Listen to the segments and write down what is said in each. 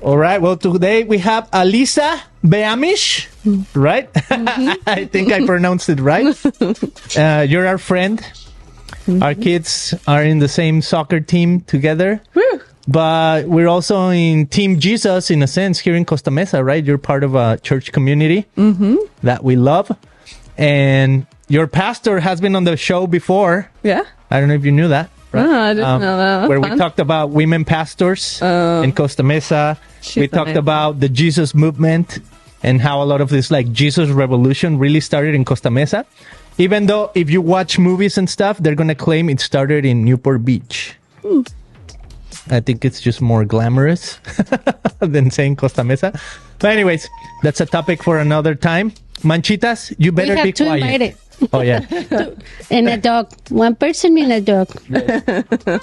All right. Well, today we have Alissa Beamish, right? I think I pronounced it right. You're our friend. Our kids are in the same soccer team together. Woo. But we're also in Team Jesus, in a sense, here in Costa Mesa, right? You're part of a church community that we love. And your pastor has been on the show before. Yeah. I don't know if you knew that. Right? Oh, I didn't know that. Where Fun. we talked about women pastors in Costa Mesa. We talked amazing. about the Jesus movement and how a lot of this like Jesus revolution really started in Costa Mesa. Even though if you watch movies and stuff, they're going to claim it started in Newport Beach. I think it's just more glamorous than saying Costa Mesa. But anyways, that's a topic for another time. Manchitas, you We better have be to quiet. invite it. Oh, yeah. And a dog. One person and a dog.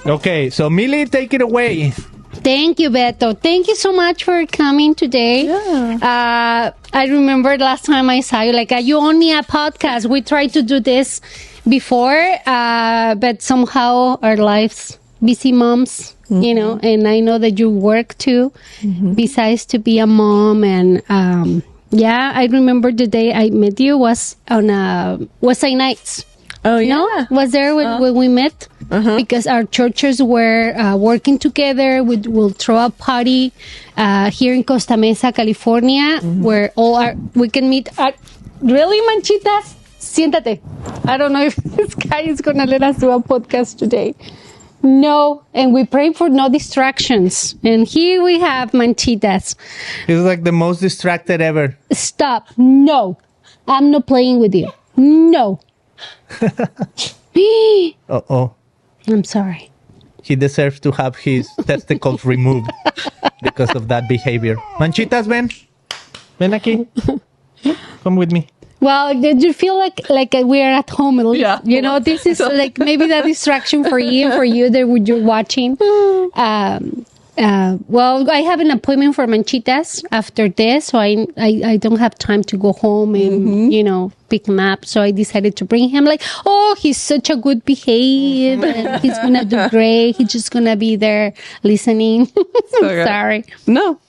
Okay, so Millie, take it away. Thank you, Beto. Thank you so much for coming today. Yeah. I remember last time I saw you, like, you own me a podcast. We tried to do this before, but somehow our lives, busy moms, you know, and I know that you work too, besides to be a mom. And yeah, I remember the day I met you was on Wednesday nights. Oh, yeah. No, was there when we met? Because our churches were working together. We'll throw a party here in Costa Mesa, California, where we can meet. Really, Manchitas? Siéntate. I don't know if this guy is going to let us do a podcast today. No, and we pray for no distractions. And here we have Manchitas. He's like the most distracted ever. Stop. No, I'm not playing with you. No. Uh-oh. I'm sorry. He deserves to have his testicles removed because of that behavior. Manchitas, ven. Ven aquí. Come with me. Well, did you feel like we're at home? At least? Yeah. You know, this is like maybe that distraction for you that you're watching. Well, I have an appointment for Manchitas after this, so I don't have time to go home and, you know, pick him up. So I decided to bring him like, oh, he's such a good behave and he's going to do great. He's just going to be there listening. good. Sorry. No.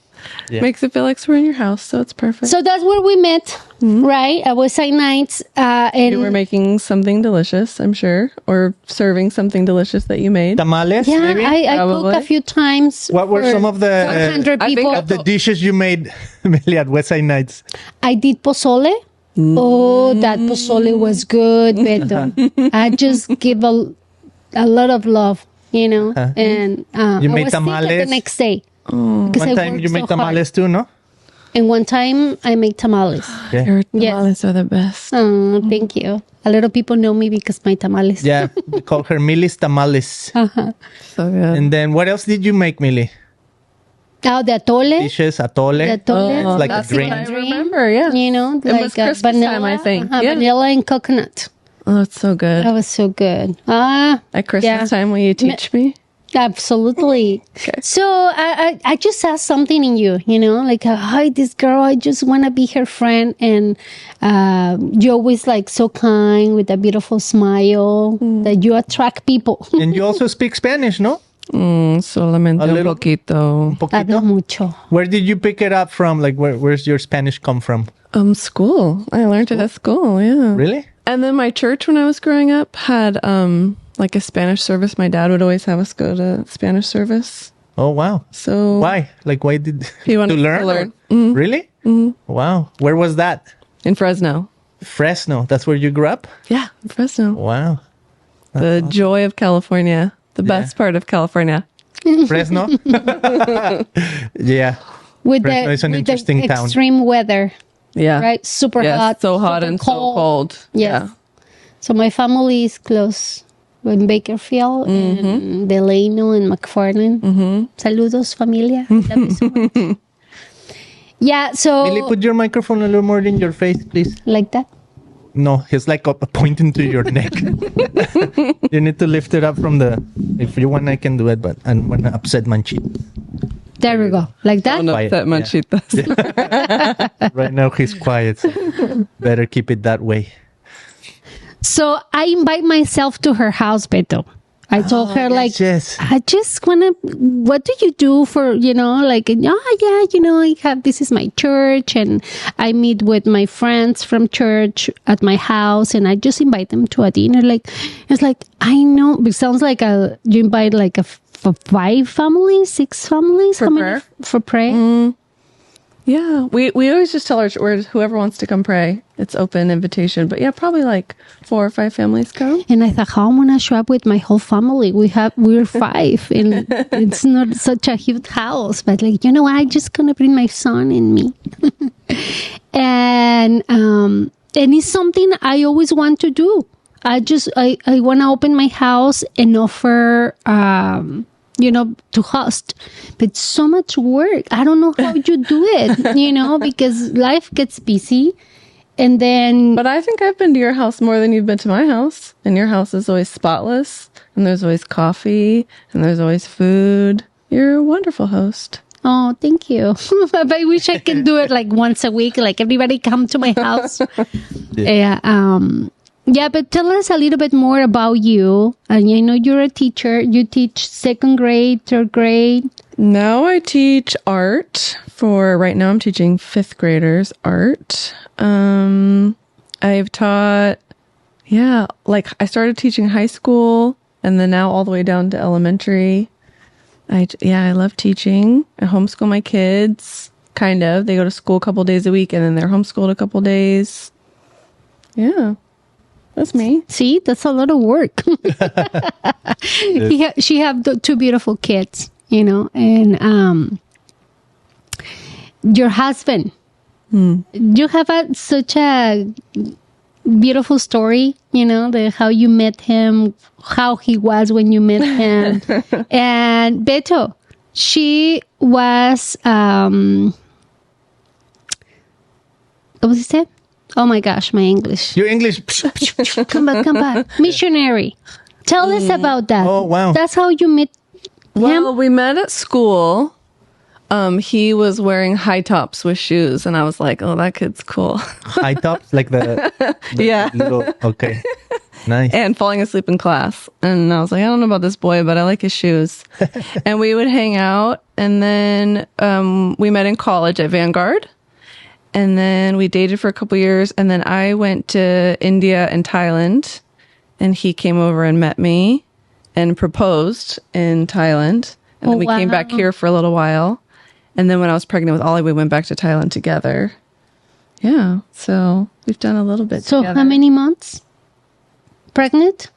Yeah. Makes it feel like we're in your house, so it's perfect. So that's where we met, right? At Wednesday nights. And You were making something delicious, I'm sure, or serving something delicious that you made. Tamales, yeah, maybe? I cooked Probably. a few times. What were for some of the 100 I think people. of the dishes you made, Millie, at Westside Nights? I did pozole. Oh, that pozole was good, Beto. I just give a lot of love, you know. And You I made was sick tamales? the next day. Because One I time worked you made so tamales too, no? hard. And one time I made tamales. Yeah. Your Yes. tamales are the best. Oh, thank you. A lot of people know me because my tamales. Yeah, we call her Millie's Tamales. So good. And then what else did you make, Millie? Oh, the atole. Dishes, atole. The atole. It's like a that's drink. what I remember, yeah. You know, It was Christmas vanilla. time, I think. Yeah. Vanilla and coconut. Oh, it's so good. That was so good. At Christmas yeah. time, will you teach me? Absolutely. Okay. So I just saw something in you, you know, like, hi, this girl, I just want to be her friend. And you're always like so kind with a beautiful smile that you attract people. And you also speak Spanish, no? Solamente A un little- poquito. Hablo Poquito. mucho. Where did you pick it up from? Like, where's your Spanish come from? School. I learned it at school, yeah. Really? And then my church when I was growing up had like a Spanish service. My dad would always have us go to Spanish service. Oh, wow. So Why? Like, why did He wanted to learn? to learn. Really? Wow. Where was that? in Fresno. Fresno. That's where you grew up? Yeah, in Fresno. Wow. The joy of California. The best part of California. Fresno? Yeah. With Fresno is an interesting the town. extreme weather, Yeah. right? Super Yes, hot. so hot super and so cold. Yes. Yeah. So my family is close in Bakerfield and Delano and McFarland. Saludos, familia. I love you so much. Yeah, so Millie, put your microphone a little more in your face, please. like that. No, it's like pointing to your neck. You need to lift it up from the... If you want, I can do it, but I'm going to upset Manchito. There we go. Like that. Don't Quiet, upset Manchitas. Right now, he's quiet, so better keep it that way. So I invite myself to her house, Beto. I told her, like, yes. I just want to, what do you do for, like, this is my church, and I meet with my friends from church at my house, and I just invite them to a dinner. Like, it's like, I know, it sounds like you invite like for 5 families, 6 families. For prayer? For prayer? Yeah, we always just tell whoever wants to come pray, it's open invitation. But yeah, probably like 4 or 5 families come. And I thought, how am I gonna show up with my whole family? We're 5, and it's not such a huge house. But like, I'm just gonna bring my son and me, and it's something I always want to do. I want to open my house and offer. To host, but it's so much work. I don't know how you do it, because life gets busy. And then, but I think I've been to your house more than you've been to my house, and your house is always spotless, and there's always coffee, and there's always food. You're a wonderful host. Oh, thank you. I wish I could do it like once a week, like everybody come to my house. Yeah, but tell us a little bit more about you. And I know you're a teacher. You teach 2nd grade, 3rd grade. Now I teach art right now I'm teaching 5th graders art. I've taught, like I started teaching high school and then now all the way down to elementary. I love teaching. I homeschool my kids, kind of. They go to school a couple days a week and then they're homeschooled a couple days. Yeah. That's me. See, that's a lot of work. She have 2 beautiful kids, and your husband. You have such a beautiful story, how you met him, how he was when you met him. And Beto, she was, what was it said? Oh my gosh, my English. Your English. Come back. Missionary. Tell us about that. Oh, wow. That's how you met him? Well, we met at school. He was wearing high tops with shoes, and I was like, oh, that kid's cool. High tops? Like the yeah. Okay. Nice. And falling asleep in class. And I was like, I don't know about this boy, but I like his shoes. And we would hang out. And then we met in college at Vanguard. And then we dated for a couple years. And then I went to India and Thailand. And he came over and met me and proposed in Thailand. And then we came back here for a little while. And then when I was pregnant with Ollie, we went back to Thailand together. Yeah. So we've done a little bit together. How many months pregnant?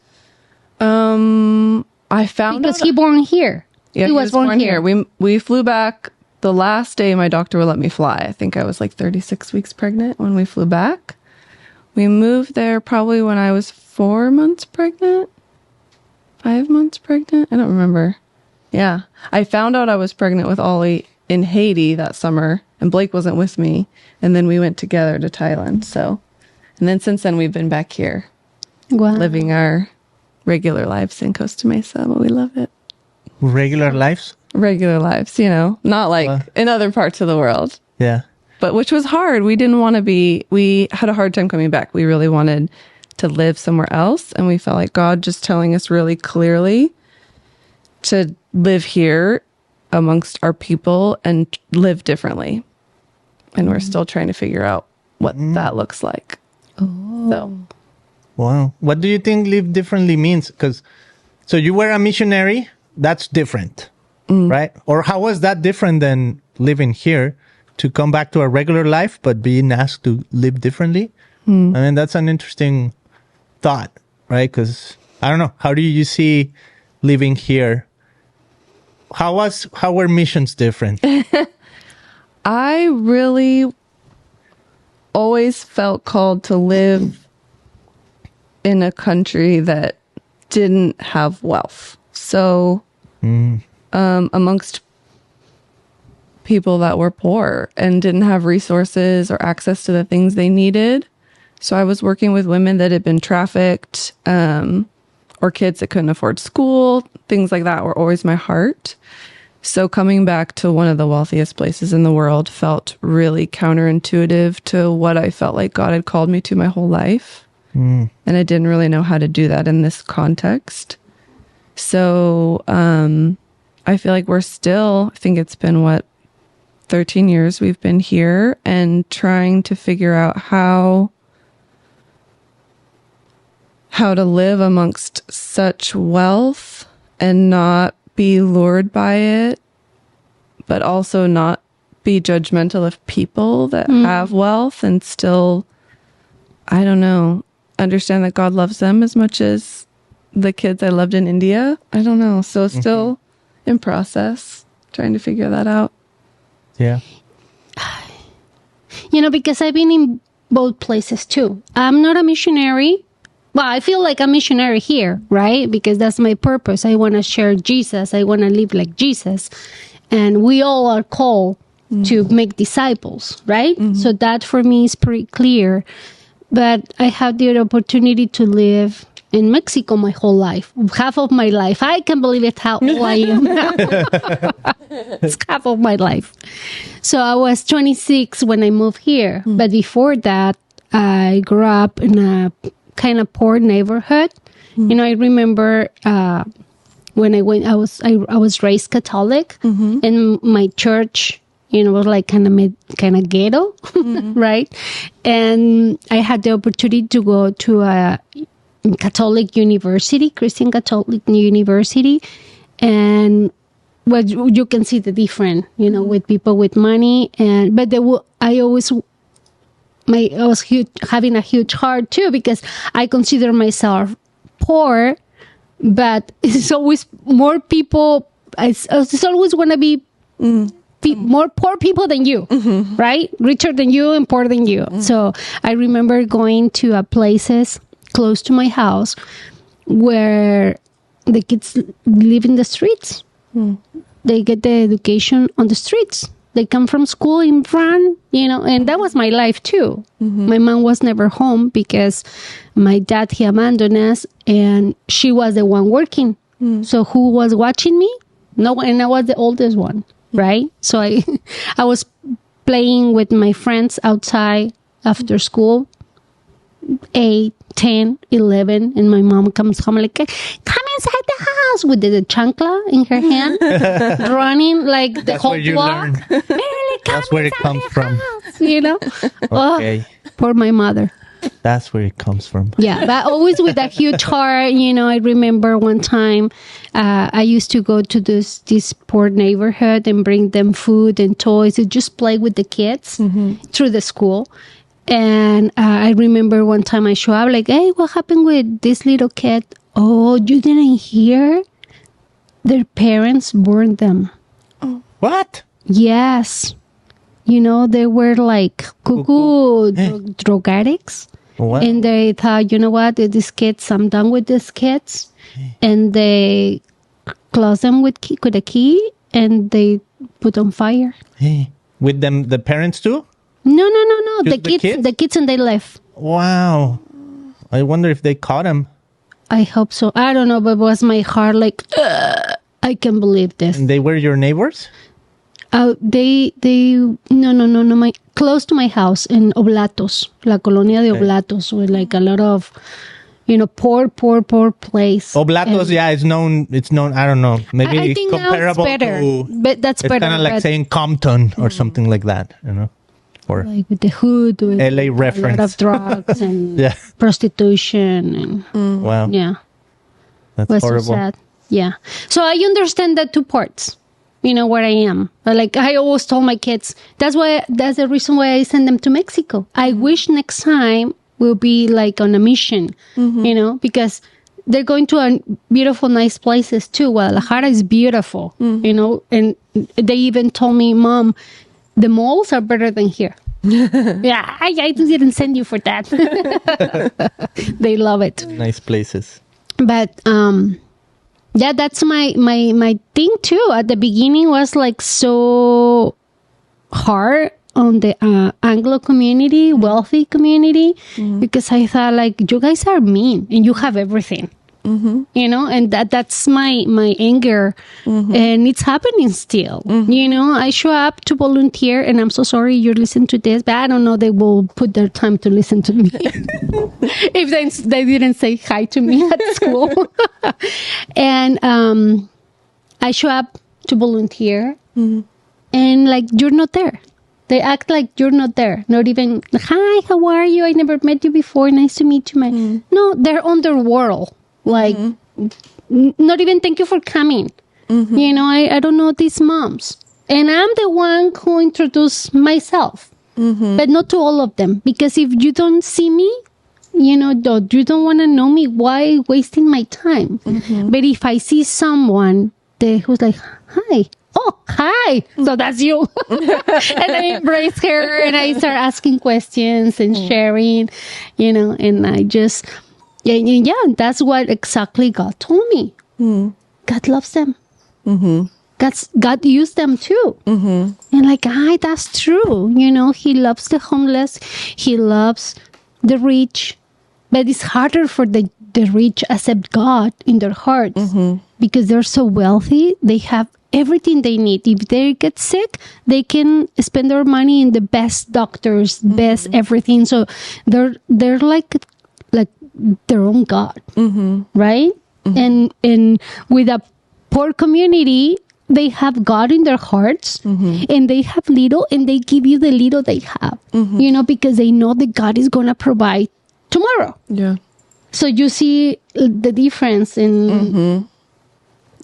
I found because he born here. Yeah, he was born here. We flew back the last day my doctor would let me fly. I think I was like 36 weeks pregnant when we flew back. We moved there probably when I was 4 months pregnant. 5 months pregnant? I don't remember. Yeah. I found out I was pregnant with Ollie in Haiti that summer, and Blake wasn't with me. And then we went together to Thailand. So, and then since then we've been back here, living our regular lives in Costa Mesa, but we love it. Regular lives? Regular lives, not like in other parts of the world. Yeah. But which was hard. We had a hard time coming back. We really wanted to live somewhere else. And we felt like God just telling us really clearly to live here amongst our people and live differently. And we're still trying to figure out what that looks like. Oh. So. Wow. What do you think live differently means? So you were a missionary. That's different, right? Or how was that different than living here to come back to a regular life, but being asked to live differently? I mean, that's an interesting thought, right? Because I don't know. How do you see living here? How were missions different? I really always felt called to live in a country that didn't have wealth. So, amongst people that were poor and didn't have resources or access to the things they needed. So I was working with women that had been trafficked, or kids that couldn't afford school. Things like that were always my heart. So coming back to one of the wealthiest places in the world felt really counterintuitive to what I felt like God had called me to my whole life. And I didn't really know how to do that in this context. So I feel like we're still, I think it's been 13 years we've been here, and trying to figure out how to live amongst such wealth and not be lured by it, but also not be judgmental of people that have wealth, and still, I don't know, understand that God loves them as much as the kids I loved in India. I don't know. So still in process, trying to figure that out. Yeah. Because I've been in both places too. I'm not a missionary. Well, I feel like a missionary here, right? Because that's my purpose. I want to share Jesus. I want to live like Jesus. And we all are called to make disciples, right? So that for me is pretty clear. But I had the opportunity to live in Mexico my whole life, half of my life. I can't believe it how old I am now. It's half of my life. So I was 26 when I moved here. But before that, I grew up in a kind of poor neighborhood. I remember when I went, I was raised Catholic, and my church, was like kind of ghetto, right? And I had the opportunity to go to a Catholic university, Christian Catholic university, and you can see the difference, with people with money, but I was having a huge heart too, because I consider myself poor, but it's always more people. It's always going to be more poor people than you, right? Richer than you and poorer than you. So I remember going to places close to my house where the kids live in the streets. They get the education on the streets. They come from school in front, and that was my life too. My mom was never home because my dad, he abandoned us, and she was the one working. So who was watching me? No one, and I was the oldest one, right? So I was playing with my friends outside after school, 8, 10, 11, and my mom comes home like, come inside the house with the chancla in her hand, running like the That's whole where you block. learn. That's where it comes from. Oh, poor my mother. That's where it comes from. Yeah, but always with that huge heart. I remember one time I used to go to this poor neighborhood and bring them food and toys and just play with the kids through the school. And I remember one time I show up like, hey, what happened with this little kid? Oh, you didn't hear? Their parents burned them. What? Yes. They were like cuckoo drug addicts. What? And they thought, you know what, these kids, I'm done with these kids. And they closed them with a key, and they put on fire. With them, the parents too? No. Just The kids, and they left. Wow. I wonder if they caught him. I hope so. I don't know, but it was my heart like, I can't believe this. And they were your neighbors? No, close to my house in Oblatos, La Colonia de Oblatos, with like a lot of, poor place. Oblatos, it's known, I don't know, maybe I think comparable now it's better, to, but that's it's better. kind of like saying Compton or something like that, or like with the hood, with LA reference. a lot of drugs and prostitution, and wow, yeah, that's was horrible. so sad. Yeah, so I understand that two parts. Where I am. Like I always told my kids, that's the reason why I send them to Mexico. I wish next time we'll be like on a mission, because they're going to a beautiful, nice places too. Guadalajara is beautiful, and they even told me, Mom, the malls are better than here. Yeah, I didn't send you for that. They love it. Nice places. But, yeah, that's my thing too. At the beginning was like so hard on the Anglo community, wealthy community, because I thought like, you guys are mean and you have everything. You know, and that's my anger, and it's happening still. You know, I show up to volunteer, and I'm so sorry you're listening to this, but I don't know they will put their time to listen to me if they didn't say hi to me at school. And I show up to volunteer, and like you're not there. They act like you're not there. Not even, hi, how are you? I never met you before. Nice to meet you. No, they're on their world. Like, not even thank you for coming. You know, I don't know these moms. And I'm the one who introduced myself. But not to all of them. Because if you don't see me, you know, you don't want to know me, why wasting my time? But if I see someone who's like, hi. Oh, hi. So that's you. And I embrace her and I start asking questions and sharing, you know, and I just, yeah, that's what exactly God told me. God loves them. God used them too. And like, that's true. You know, he loves the homeless. He loves the rich. But it's harder for the rich accept God in their hearts because they're so wealthy. They have everything they need. If they get sick, they can spend their money in the best doctors, best everything. So they're like their own God, right? And with a poor community, they have God in their hearts, and they have little, and they give you the little they have, you know, because they know that God is going to provide tomorrow. Yeah. So you see the difference in.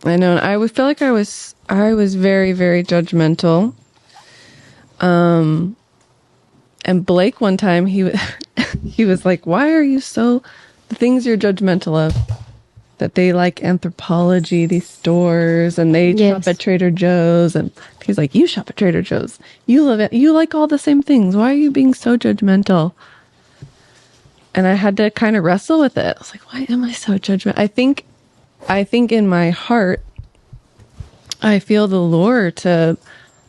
I know. I would feel like I was very, very judgmental. And Blake one time he was like, "Why are you so the things you're judgmental of? That they like anthropology, these stores, and they shop at Trader Joe's." And he's like, "You shop at Trader Joe's. You love it. You like all the same things. Why are you being so judgmental?" And I had to kind of wrestle with it. I was like, "Why am I so judgmental?" I think in my heart, I feel the lure to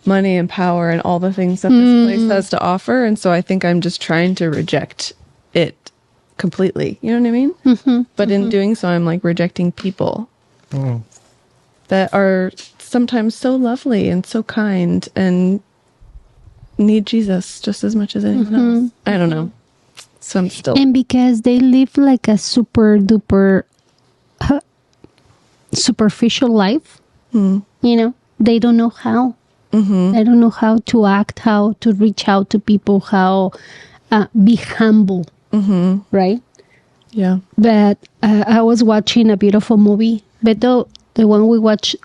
money and power and all the things that this place has to offer. And so I think I'm just trying to reject it completely. You know what I mean? But in doing so, I'm like rejecting people that are sometimes so lovely and so kind and need Jesus just as much as anyone else. I don't know. So I'm still... And because they live like a super duper superficial life, you know, they don't know how. They don't know how to act, how to reach out to people, how be humble, right? Yeah. But I was watching a beautiful movie, but the one we watched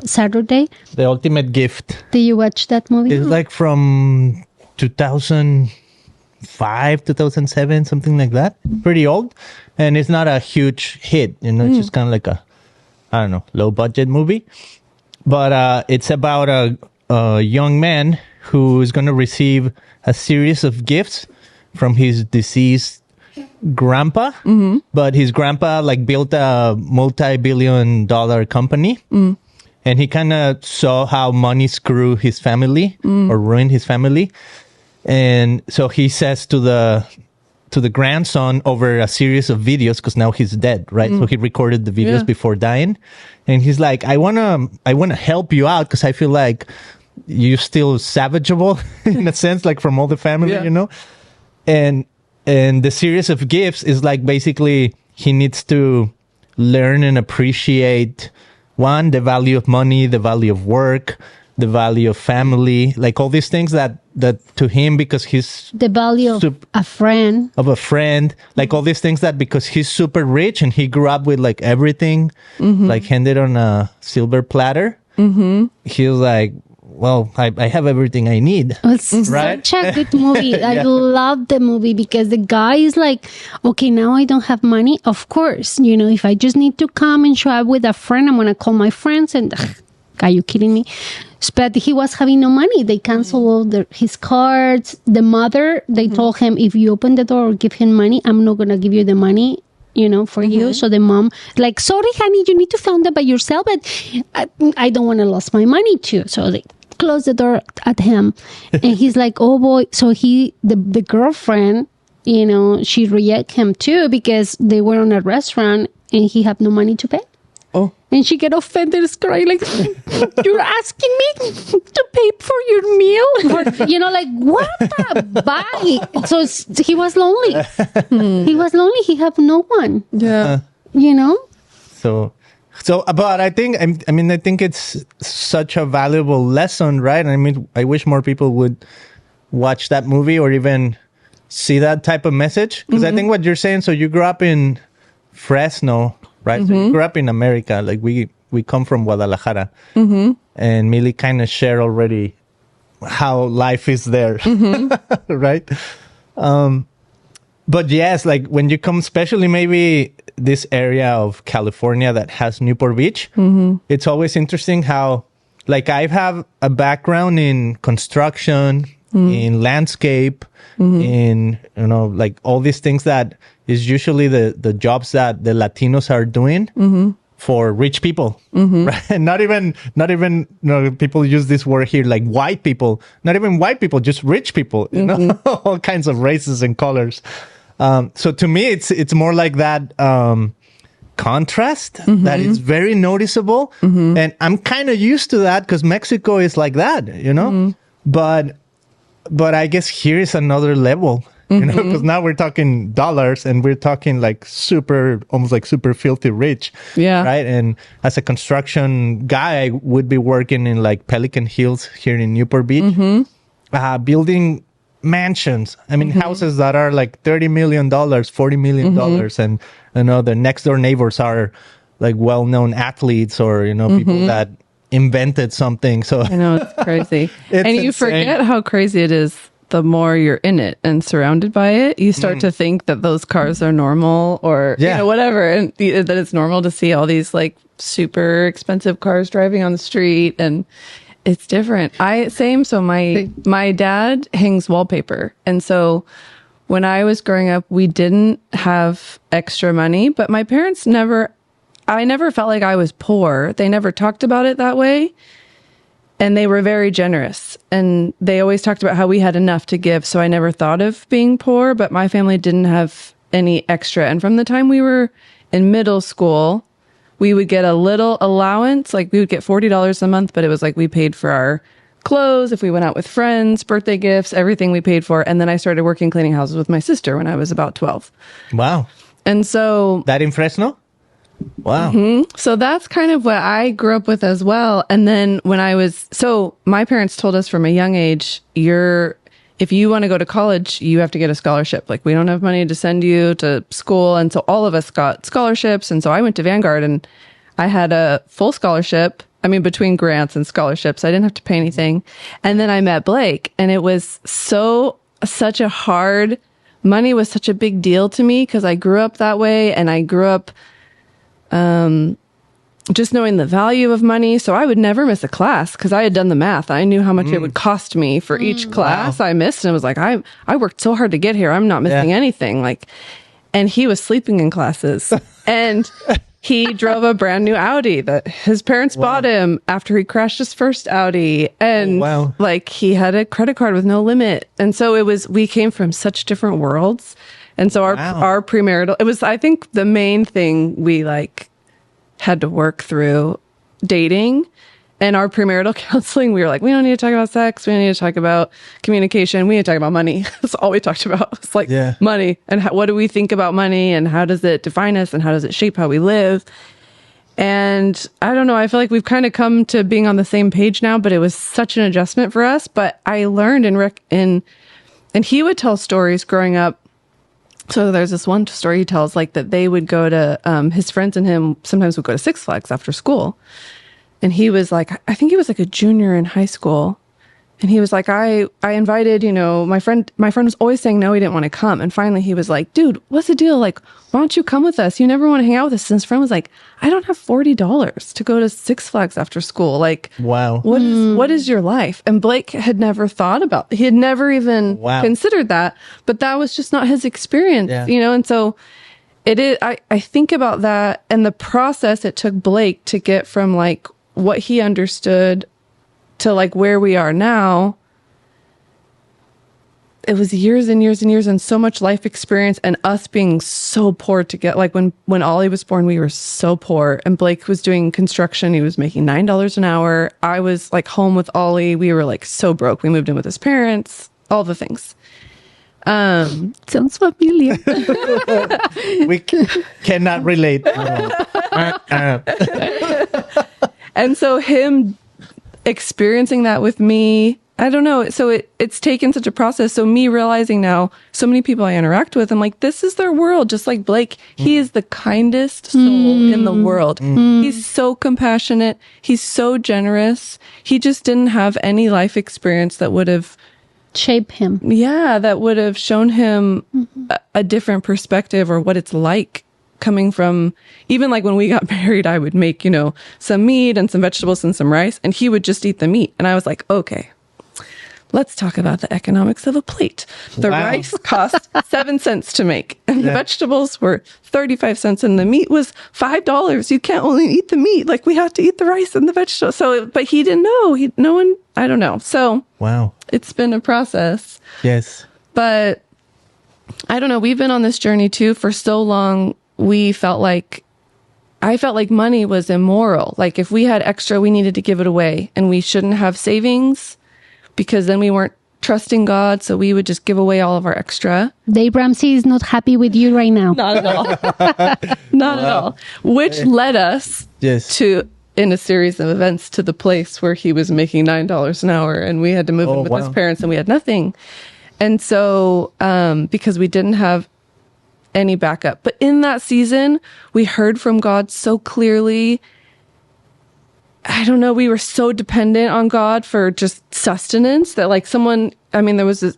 Saturday. The Ultimate Gift. Did you watch that movie? It's like from 2005, 2007, something like that. Pretty old. And it's not a huge hit, you know, it's just kind of like a, I don't know, low budget movie. But it's about a young man who is going to receive a series of gifts from his deceased grandpa. But his grandpa like built a multi-billion-dollar company. And he kind of saw how money screwed his family or ruined his family. And so he says to the grandson over a series of videos, because now he's dead, right? So he recorded the videos before dying, and he's like, I wanna help you out because I feel like you're still savageable in a sense, like from all the family, you know. And the series of gifts is like basically he needs to learn and appreciate one, the value of money, the value of work, the value of family, like all these things that to him, because he's the value of a friend, like all these things that because he's super rich and he grew up with like everything, like handed on a silver platter. He was like, well, I have everything I need. It's such a good movie. I love the movie because the guy is like, okay, now I don't have money. Of course, you know, if I just need to come and show up with a friend, I'm going to call my friends and... Are you kidding me? But he was having no money. They canceled all his cards. The mother, they told him, if you open the door or give him money, I'm not going to give you the money, you know, for you. So the mom, like, sorry, honey, you need to find that by yourself, but I don't want to lose my money too. So they closed the door at him. And he's like, oh boy. So the girlfriend, you know, she rejected him too because they were on a restaurant and he have no money to pay. Oh. And she get offended, crying like, "You're asking me to pay for your meal?" Or, like, what the bye? So he was lonely. He was lonely. He have no one. Yeah. But I think, I think it's such a valuable lesson, right? I mean, I wish more people would watch that movie or even see that type of message. Because I think what you're saying, so you grew up in Fresno, right? So you grew up in America. Like we come from Guadalajara. And Millie kind of shared already how life is there, right? But yes, like when you come, especially maybe this area of California that has Newport Beach, it's always interesting how, like, I have a background in construction, in landscape, in, like all these things that is usually the jobs that the Latinos are doing for rich people, right? And not even people use this word here, like white people, not even white people, just rich people, all kinds of races and colors. So to me, it's more like that contrast that is very noticeable. And I'm kind of used to that because Mexico is like that, But I guess here is another level, because now we're talking dollars and we're talking like almost like super filthy rich. Yeah. Right. And as a construction guy, I would be working in like Pelican Hills here in Newport Beach, building mansions. I mean, houses that are like $30 million, $40 million. And, the next door neighbors are like well-known athletes or, people that invented something. So I know, it's crazy. It's and you insane. forget how crazy it is the more you're in it and surrounded by it. You start to think that those cars are normal or whatever, and that it's normal to see all these like super expensive cars driving on the street, and it's different. So my dad hangs wallpaper, and so when I was growing up, we didn't have extra money, but my parents I never felt like I was poor. They never talked about it that way. And they were very generous. And they always talked about how we had enough to give. So I never thought of being poor, but my family didn't have any extra. And from the time we were in middle school, we would get a little allowance. Like we would get $40 a month, but it was like we paid for our clothes, if we went out with friends, birthday gifts, everything we paid for. And then I started working cleaning houses with my sister when I was about 12. Wow. And so... That in Fresno? Wow. So that's kind of what I grew up with as well. And then my parents told us from a young age, if you want to go to college, you have to get a scholarship. Like we don't have money to send you to school. And so all of us got scholarships. And so I went to Vanguard and I had a full scholarship. I mean, between grants and scholarships, I didn't have to pay anything. And then I met Blake, and it was money was such a big deal to me because I grew up that way, and I grew up just knowing the value of money. So I would never miss a class because I had done the math. I knew how much it would cost me for each class I missed. And it was like, I worked so hard to get here. I'm not missing anything. And he was sleeping in classes, and he drove a brand new Audi that his parents bought him after he crashed his first Audi. And he had a credit card with no limit. And so we came from such different worlds. And so our premarital, it was, I think, the main thing we had to work through dating. And our premarital counseling, we were like, we don't need to talk about sex. We don't need to talk about communication. We need to talk about money. That's all we talked about. It's like money and what do we think about money and how does it define us and how does it shape how we live? And I don't know, I feel like we've kind of come to being on the same page now, but it was such an adjustment for us. But I learned and he would tell stories growing up. So there's this one story he tells, like that they would go to, his friends and him sometimes would go to Six Flags after school. And he was like, I think he was like a junior in high school. And he was like, I invited, my friend was always saying no, he didn't want to come. And finally he was like, dude, what's the deal? Like, why don't you come with us? You never want to hang out with us. And his friend was like, I don't have $40 to go to Six Flags after school. Like, wow, what is your life? And Blake had never thought about, he had never even considered that, but that was just not his experience, And so it is, I think about that and the process it took Blake to get from like what he understood to like where we are now. it was years and years and years and so much life experience, and us being so poor to get, like when Ollie was born, we were so poor, and Blake was doing construction. He was making $9 an hour. I was like home with Ollie. We were like so broke. We moved in with his parents, all the things. Sounds familiar. We cannot relate. And so him experiencing that with me, I don't know. So it's taken such a process. So me realizing now, so many people I interact with, I'm like, this is their world. Just like Blake, he is the kindest soul in the world. He's so compassionate. He's so generous. He just didn't have any life experience that would have shape him. Yeah, that would have shown him a different perspective, or what it's like coming from, even like when we got married, I would make, some meat and some vegetables and some rice, and he would just eat the meat. And I was like, okay, let's talk about the economics of a plate. The rice cost 7 cents to make, and the vegetables were 35 cents, and the meat was $5. You can't only eat the meat. Like, we have to eat the rice and the vegetables. So, but he didn't know. No one, I don't know. So, it's been a process. Yes. But I don't know. We've been on this journey too for so long. I felt like money was immoral. Like, if we had extra, we needed to give it away, and we shouldn't have savings, because then we weren't trusting God. So we would just give away all of our extra. Dave Ramsey is not happy with you right now. Not at all. Not at all. Which led us to, in a series of events, to the place where he was making $9 an hour, and we had to move in with his parents, and we had nothing. And so, because we didn't have any backup. But in that season, we heard from God so clearly. I don't know, we were so dependent on God for just sustenance that, like, there was this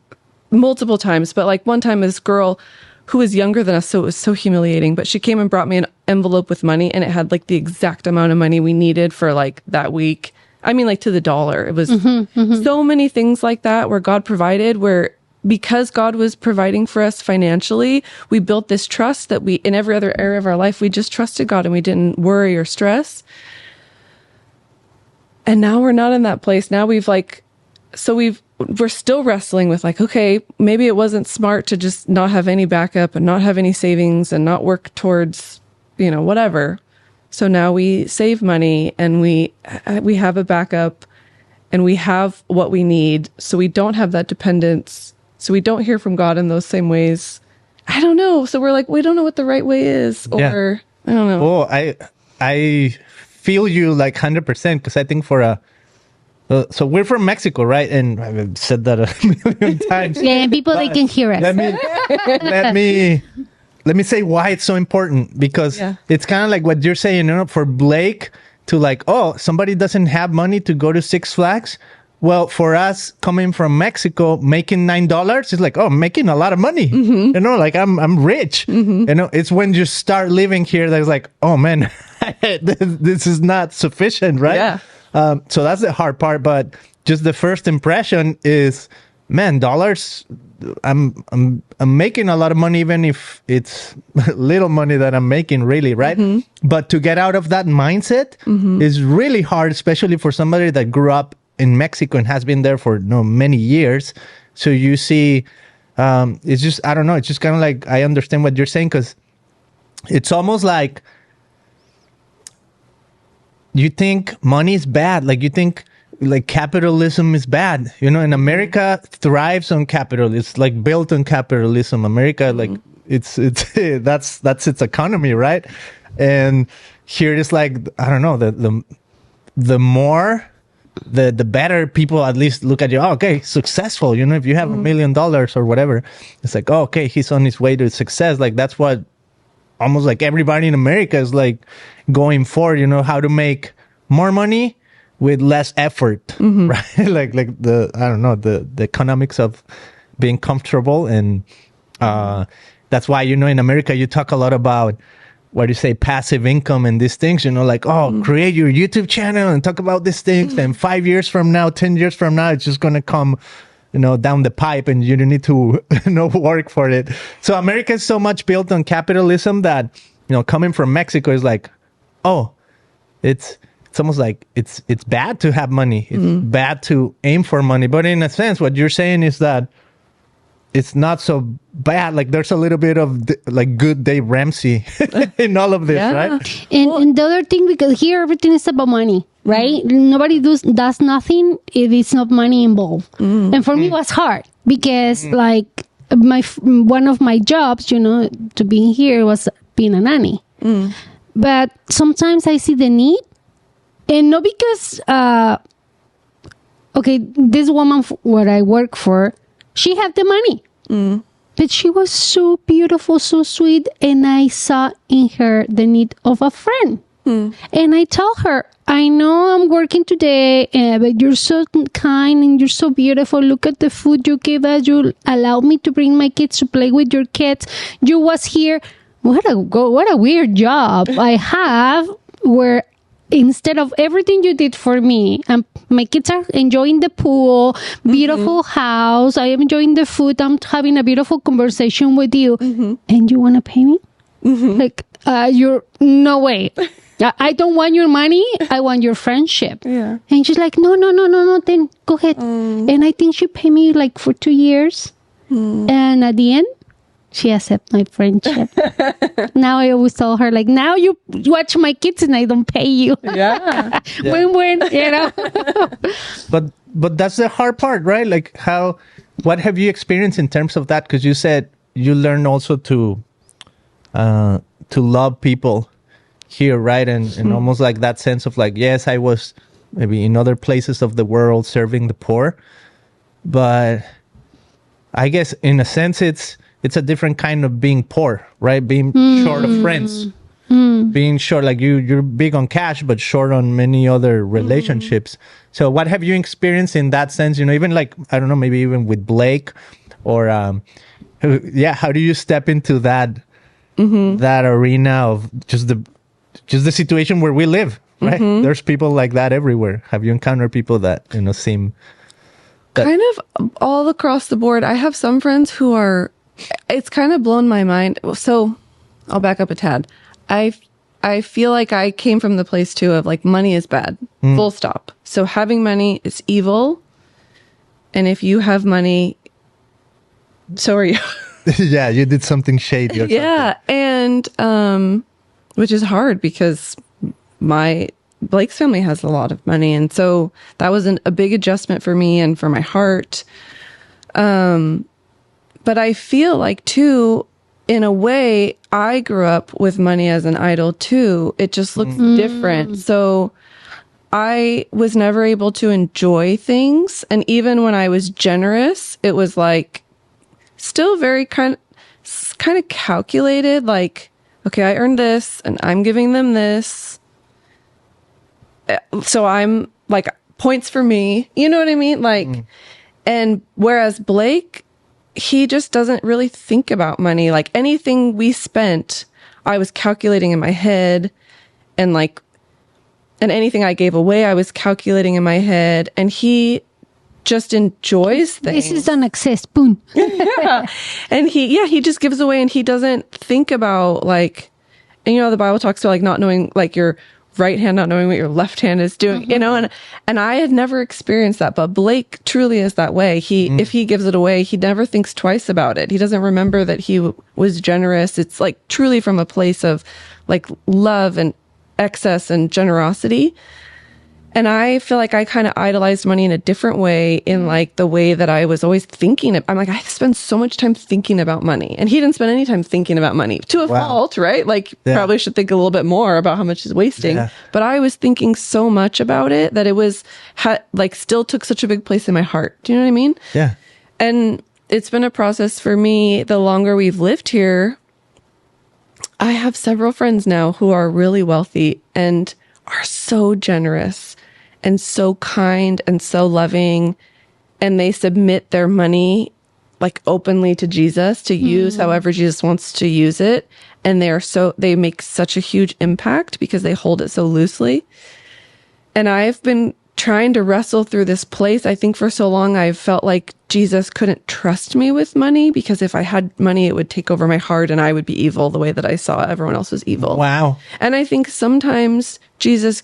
multiple times, but like one time this girl who was younger than us, so it was so humiliating, but she came and brought me an envelope with money, and it had like the exact amount of money we needed for like that week. I mean, like to the dollar. It was so many things like that where God provided, where because God was providing for us financially, we built this trust that in every other area of our life, we just trusted God and we didn't worry or stress. And now we're not in that place. Now we're still wrestling with like, okay, maybe it wasn't smart to just not have any backup and not have any savings and not work towards, whatever. So now we save money, and we have a backup, and we have what we need. So we don't have that dependence. So we don't hear from God in those same ways. I don't know. So we're like, we don't know what the right way is, or I don't know. Well, I feel you like 100%, because I think so we're from Mexico, right? And I've said that a million times. Yeah, people, they can hear us. Let me say why it's so important, because it's kind of like what you're saying, for Blake to like, oh, somebody doesn't have money to go to Six Flags. Well, for us coming from Mexico, making $9 is like, oh, I'm making a lot of money. Like I'm rich. It's when you start living here that's like, oh man, this is not sufficient, right? Yeah. So that's the hard part. But just the first impression is, man, dollars. I'm making a lot of money, even if it's little money that I'm making, really, right? But to get out of that mindset is really hard, especially for somebody that grew up in Mexico and has been there for many years. So you see, it's just, I don't know, it's just kind of like, I understand what you're saying, because it's almost like you think money is bad. Like you think like capitalism is bad. In America thrives on capitalism. It's like built on capitalism. America, like it's that's its economy, right? And here it's like, I don't know, the more the better people at least look at you. Oh, okay, successful. If you have $1 million or whatever, it's like, oh, okay, he's on his way to success. Like that's what almost like everybody in America is like going for. How to make more money with less effort, right? like the, I don't know, the economics of being comfortable. And that's why, in America, you talk a lot about, what do you say, passive income and these things, like, create your YouTube channel and talk about these things. And 5 years from now, 10 years from now, it's just going to come, down the pipe, and you don't need to, work for it. So America is so much built on capitalism that, coming from Mexico is like, oh, it's almost like it's bad to have money. It's bad to aim for money. But in a sense, what you're saying is that it's not so bad. Like there's a little bit of like good Dave Ramsey in all of this, right? And the other thing, because here everything is about money, right? Nobody does nothing if it's not money involved. And for me, it was hard because like one of my jobs, you know, to being here was being a nanny. But sometimes I see the need, and not because okay, this woman where I work for, she had the money. But she was so beautiful, so sweet, and I saw in her the need of a friend. And I tell her, I know I'm working today, but you're so kind and you're so beautiful. Look at the food you give us. You allow me to bring my kids to play with your kids. You was here. What a weird job I have, where instead of everything you did for me, my kids are enjoying the pool, beautiful house, I am enjoying the food, I'm having a beautiful conversation with you, and you want to pay me? Like, you're no way. I don't want your money, I want your friendship. And she's like, no, then go ahead. And I think she paid me like for 2 years. And at the end, she accepted my friendship. Now I always tell her, like, now you watch my kids and I don't pay you. Win-win, you know. But that's the hard part, right? Like what have you experienced in terms of that? Because you said you learned also to love people here, right? And almost like that sense of like, yes, I was maybe in other places of the world serving the poor, but I guess in a sense it's a different kind of being poor, right? Being short of friends, being short, like you're big on cash, but short on many other relationships. So what have you experienced in that sense? You know, even like, I don't know, maybe even with Blake or, how do you step into that arena of just the situation where we live, right? There's people like that everywhere. Have you encountered people that, you know, seem kind of all across the board? I have some friends who are, it's kind of blown my mind. So I'll back up a tad. I feel like I came from the place too of like money is bad, full stop. So having money is evil. And if you have money, so are you. Yeah, you did something shady. Or yeah. And, which is hard because Blake's family has a lot of money. And so that was a big adjustment for me and for my heart. But I feel like too, in a way, I grew up with money as an idol too. It just looks different. So I was never able to enjoy things. And even when I was generous, it was like still very kind of calculated. Like, okay, I earned this and I'm giving them this. So I'm like, points for me. You know what I mean? Like, and whereas Blake, he just doesn't really think about money. Like anything we spent, I was calculating in my head, and like, and anything I gave away, I was calculating in my head, and he just enjoys things. This is an excess, boom. Yeah. And he just gives away, and he doesn't think about like, and you know, the Bible talks about like not knowing like your right hand, not knowing what your left hand is doing, you know, and I had never experienced that, but Blake truly is that way. If he gives it away, he never thinks twice about it. He doesn't remember that he was generous. It's like truly from a place of like love and excess and generosity. And I feel like I kind of idolized money in a different way, in like the way that I was always thinking of. I'm like, I spend so much time thinking about money. And he didn't spend any time thinking about money, to a fault, right? Like probably should think a little bit more about how much he's wasting. Yeah. But I was thinking so much about it that it was like still took such a big place in my heart. Do you know what I mean? Yeah. And it's been a process for me. The longer we've lived here, I have several friends now who are really wealthy and are so generous and so kind and so loving, and they submit their money like openly to Jesus to use however Jesus wants to use it. And they make such a huge impact because they hold it so loosely. And I've been trying to wrestle through this place. I think for so long I've felt like Jesus couldn't trust me with money, because if I had money, it would take over my heart and I would be evil the way that I saw everyone else was evil. Wow. And I think sometimes Jesus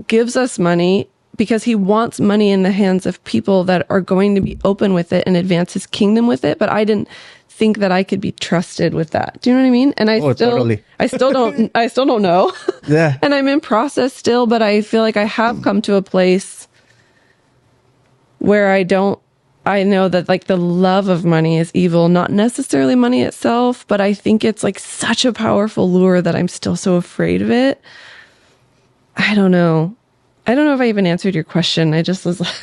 gives us money because he wants money in the hands of people that are going to be open with it and advance his kingdom with it. But I didn't think that I could be trusted with that. Do you know what I mean? And I still don't know. Yeah. And I'm in process still, but I feel like I have come to a place where I know that like the love of money is evil, not necessarily money itself, but I think it's like such a powerful lure that I'm still so afraid of it. I don't know if I even answered your question. I just was like,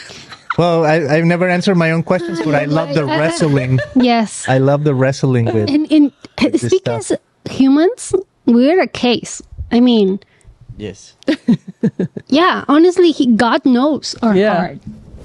well, I've never answered my own questions, but I love the wrestling. Yes. I love the wrestling with. And it's because stuff. humans, we're a case. I mean, Yes. yeah, honestly, God knows our heart,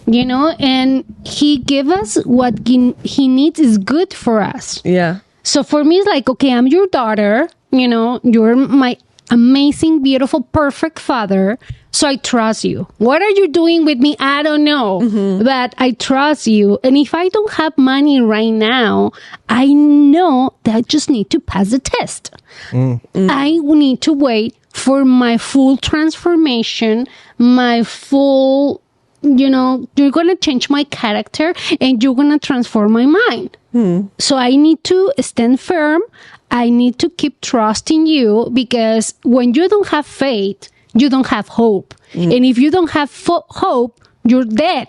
and he give us what he needs is good for us. yeah. So for me, it's like, okay, I'm your daughter, you're my amazing, beautiful, perfect father. So I trust you. What are you doing with me? I don't know, but I trust you. And if I don't have money right now, I know that I just need to pass the test. I need to wait for my full transformation, my full, you're going to change my character and you're going to transform my mind. So I need to stand firm. I need to keep trusting you, because when you don't have faith, you don't have hope. And if you don't have hope, you're dead.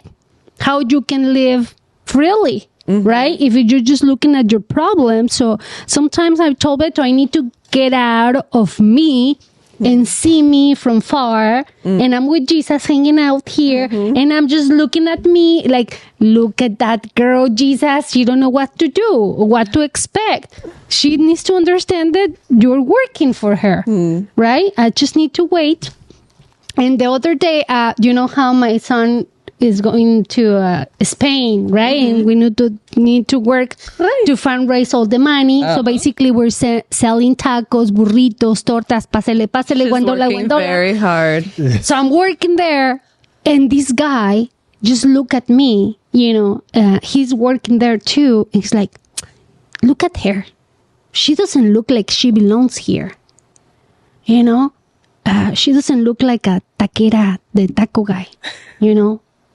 How you can live freely, right? If you're just looking at your problem. So sometimes I've told Beto, I need to get out of me and see me from far. And I'm with Jesus hanging out here. And I'm just looking at me like, look at that girl, Jesus. She don't know what to do, what to expect. She needs to understand that you're working for her, right? I just need to wait. And the other day, you know how my son is going to Spain, right? And we need to work to fundraise all the money. So basically, we're selling tacos, burritos, tortas, pásele, She's guandola, working very hard. So I'm working there, and this guy just look at me. He's working there too. He's like, look at her. She doesn't look like she belongs here. She doesn't look like a taquera, the taco guy,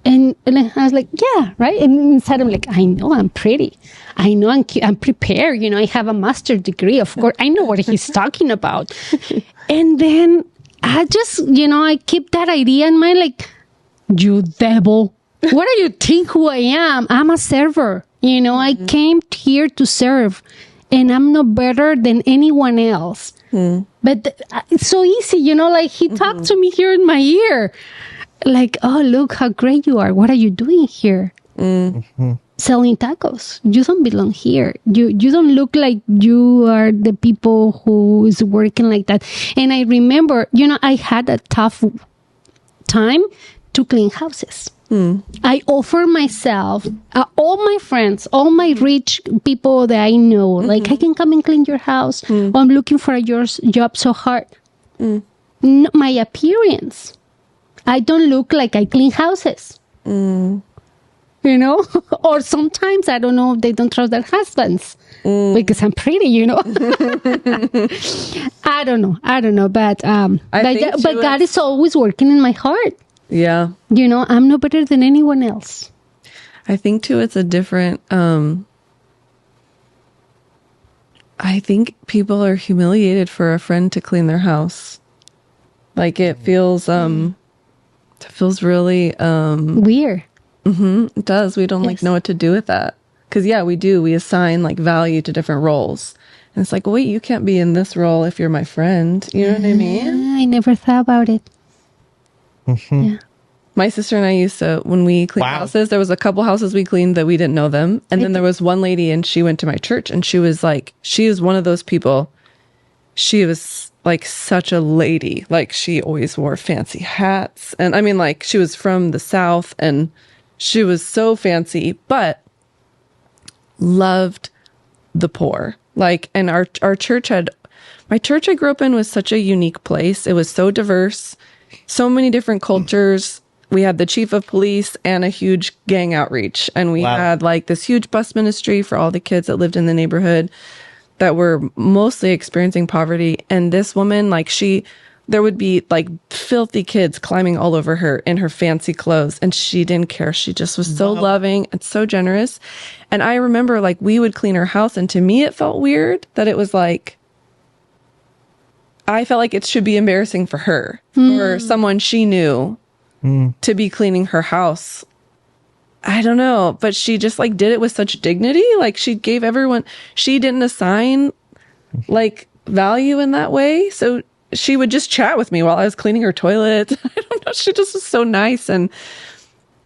And I was like, yeah, right. And inside I'm like, I know I'm pretty. I know I'm prepared. I have a master's degree. Of course, I know what he's talking about. And then I just, I keep that idea in mind, like, you devil. What do you think who I am? I'm a server. I came here to serve, and I'm no better than anyone else. But it's so easy, like he talked to me here in my ear. Like, oh, look how great you are. What are you doing here? Selling tacos. You don't belong here. You don't look like you are the people who is working like that. And I remember, I had a tough time to clean houses. I offer myself, all my friends, all my rich people that I know, like, I can come and clean your house. Oh, I'm looking for a job so hard. No, my appearance. I don't look like I clean houses. Or sometimes, I don't know, they don't trust their husbands because I'm pretty, I don't know. But God is always working in my heart. Yeah. I'm no better than anyone else. I think too, it's a different, I think people are humiliated for a friend to clean their house. Like it feels really, weird. It does. We don't know what to do with that. Cause we do. We assign like value to different roles. And it's like, wait, you can't be in this role if you're my friend. You know what I mean? I never thought about it. Yeah. My sister and I used to, when we cleaned houses, there was a couple houses we cleaned that we didn't know them. And then there was one lady, and she went to my church, and she was like, she is one of those people. She was like such a lady. Like she always wore fancy hats. And I mean, like she was from the South, and she was so fancy, but loved the poor. Like, and our church my church I grew up in was such a unique place. It was so diverse, so many different cultures. We had the chief of police and a huge gang outreach. And we had like this huge bus ministry for all the kids that lived in the neighborhood that were mostly experiencing poverty. And this woman, like she there would be like filthy kids climbing all over her in her fancy clothes, and she didn't care. She just was so loving and so generous. And I remember like we would clean her house, and to me it felt weird that it was like, I felt like it should be embarrassing for her or someone she knew to be cleaning her house. I don't know, but she just like did it with such dignity. Like she gave everyone, she didn't assign like value in that way. So she would just chat with me while I was cleaning her toilet. I don't know. She just was so nice.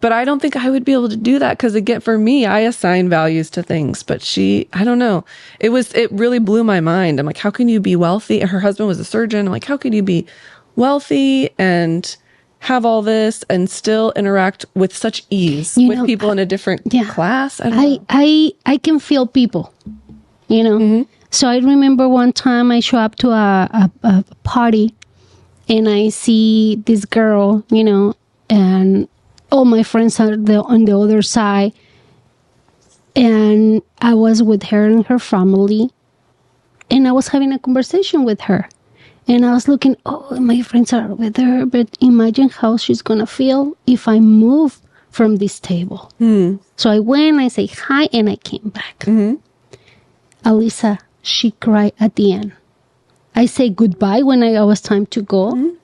But I don't think I would be able to do that. Cause again, for me, I assign values to things, but I don't know. It really blew my mind. I'm like, how can you be wealthy? And her husband was a surgeon. I'm like, how can you be wealthy and have all this and still interact with such ease with people in a different class? I can feel people, So I remember one time I show up to a party and I see this girl, and all my friends are on the other side. And I was with her and her family, and I was having a conversation with her. And I was looking, my friends are with her, but imagine how she's going to feel if I move from this table. So I went, I say hi, and I came back. Alissa, she cried at the end. I say goodbye when I was time to go.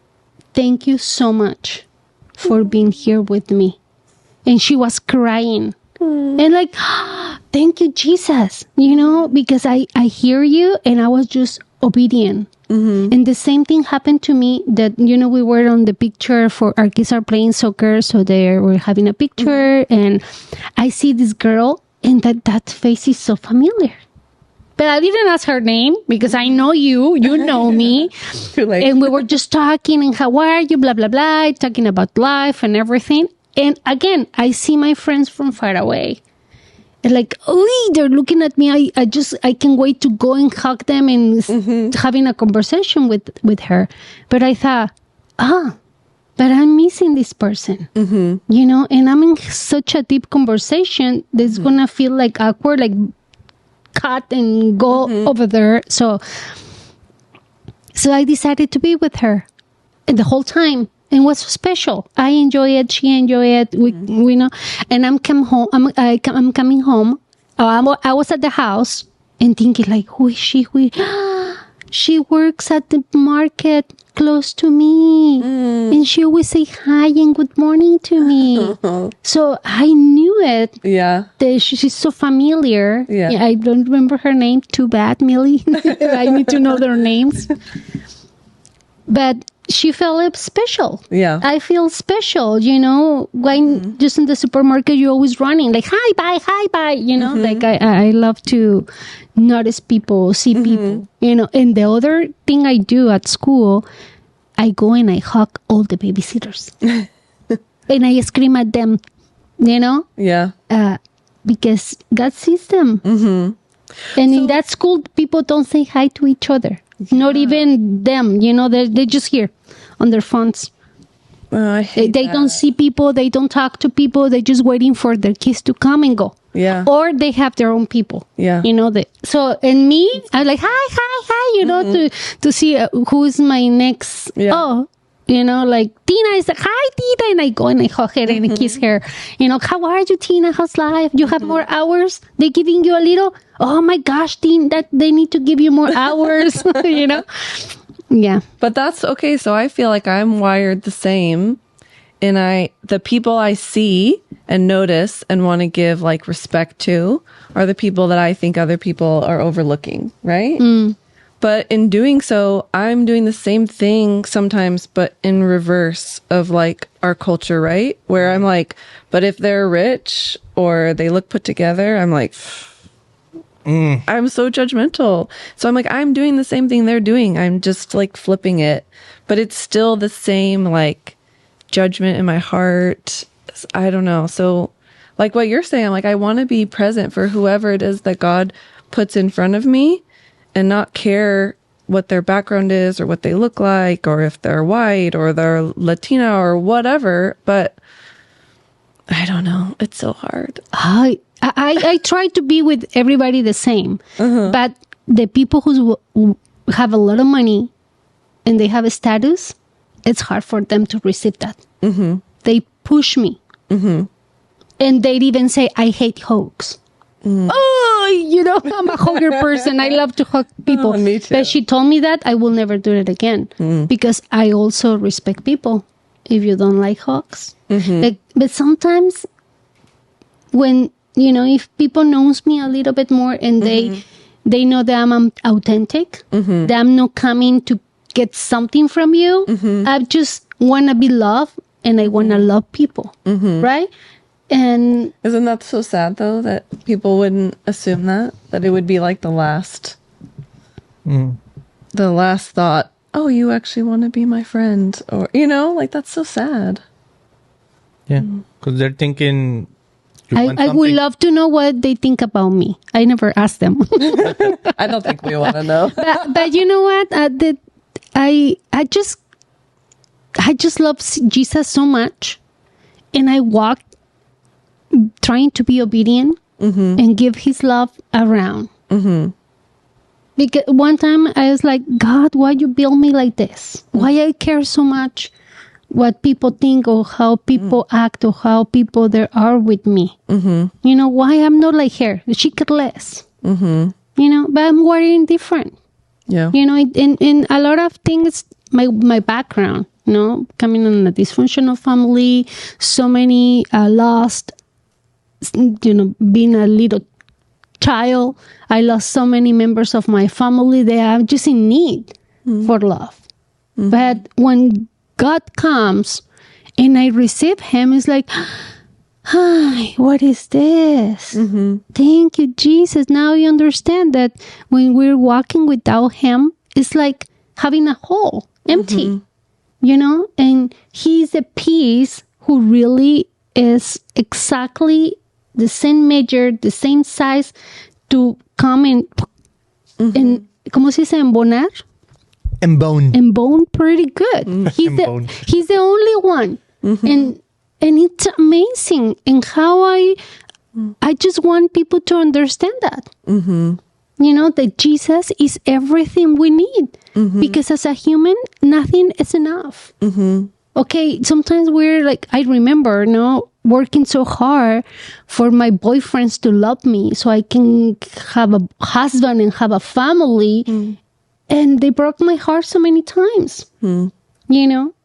Thank you so much for being here with me. And she was crying. And like, thank you, Jesus, because I hear you, and I was just obedient. And the same thing happened to me that, we were on the picture for our kids are playing soccer. So they were having a picture and I see this girl and that face is so familiar. But I didn't ask her name because I know you know me. And we were just talking and how are you, blah, blah, blah, talking about life and everything. And again, I see my friends from far away. And like, they're looking at me. I can't wait to go and hug them and having a conversation with her. But I thought, but I'm missing this person, and I'm in such a deep conversation that's going to feel like awkward, like cut and go over there. So I decided to be with her and the whole time. And what's so special? I enjoy it. She enjoy it. We know. And I'm coming home. I was at the house and thinking like, who is she? She works at the market close to me, and she always say hi and good morning to me. So I knew it. Yeah. That she's so familiar. Yeah. I don't remember her name. Too bad, Millie. I need to know their names. But she felt special. Yeah. I feel special, when just in the supermarket, you're always running like, hi, bye, like I love to notice people, see people, and the other thing I do at school, I go and I hug all the babysitters and I scream at them, Yeah. Because God sees them. And in that school, people don't say hi to each other. Yeah. Not even them, they're just here on their phones. They don't see people. They don't talk to people. They're just waiting for their kids to come and go. Yeah. Or they have their own people. Yeah. So, and me, I'm like, hi, to see who is my next. Yeah. Like Tina is like, hi, Tina. And I go and I hug her and I kiss her. How are you, Tina? How's life? You have more hours? They giving you a little? Oh my gosh, Tina, that they need to give you more hours, Yeah. But that's okay. So I feel like I'm wired the same. And the people I see and notice and want to give like respect to are the people that I think other people are overlooking. Right. But in doing so, I'm doing the same thing sometimes, but in reverse of like our culture, right? Where I'm like, but if they're rich or they look put together, I'm like, I'm so judgmental. So I'm like, I'm doing the same thing they're doing. I'm just like flipping it, but it's still the same like judgment in my heart. I don't know. So like what you're saying, I'm like, I want to be present for whoever it is that God puts in front of me and not care what their background is or what they look like or if they're white or they're Latina or whatever. But I don't know. It's so hard. I try to be with everybody the same, but the people who have a lot of money and they have a status, it's hard for them to receive that. They push me. And they'd even say, I hate hugs. Oh, I'm a hugger person. I love to hug people. Oh, me too. But she told me that I will never do it again because I also respect people if you don't like hugs. But sometimes when, if people knows me a little bit more and they know that I'm authentic, that I'm not coming to get something from you. I just want to be loved and I want to love people. Right? And isn't that so sad though that people wouldn't assume that it would be like the last thought, oh, you actually want to be my friend, or like that's so sad. Yeah, because they're thinking I would love to know what they think about me. I never asked them. I don't think we want to know. but you know what, I just love Jesus so much, and I walk trying to be obedient and give his love around. Because one time I was like, God, why you build me like this? Why I care so much what people think or how people act or how people there are with me? Why I'm not like her? She could less. But I'm worrying different. Yeah. In a lot of things, my background, coming in a dysfunctional family, so many lost, being a little child, I lost so many members of my family that I'm just in need for love. But when God comes and I receive him, it's like, hi, what is this? Thank you, Jesus. Now you understand that when we're walking without him, it's like having a hole, empty, and he's a piece who really is exactly the same measure, the same size to come and ¿cómo se dice? Embonar? Embone pretty good. He's the only one. And it's amazing. And how I just want people to understand that. That Jesus is everything we need. Because as a human, nothing is enough. Okay, sometimes we're like, I remember, working so hard for my boyfriends to love me so I can have a husband and have a family. And they broke my heart so many times.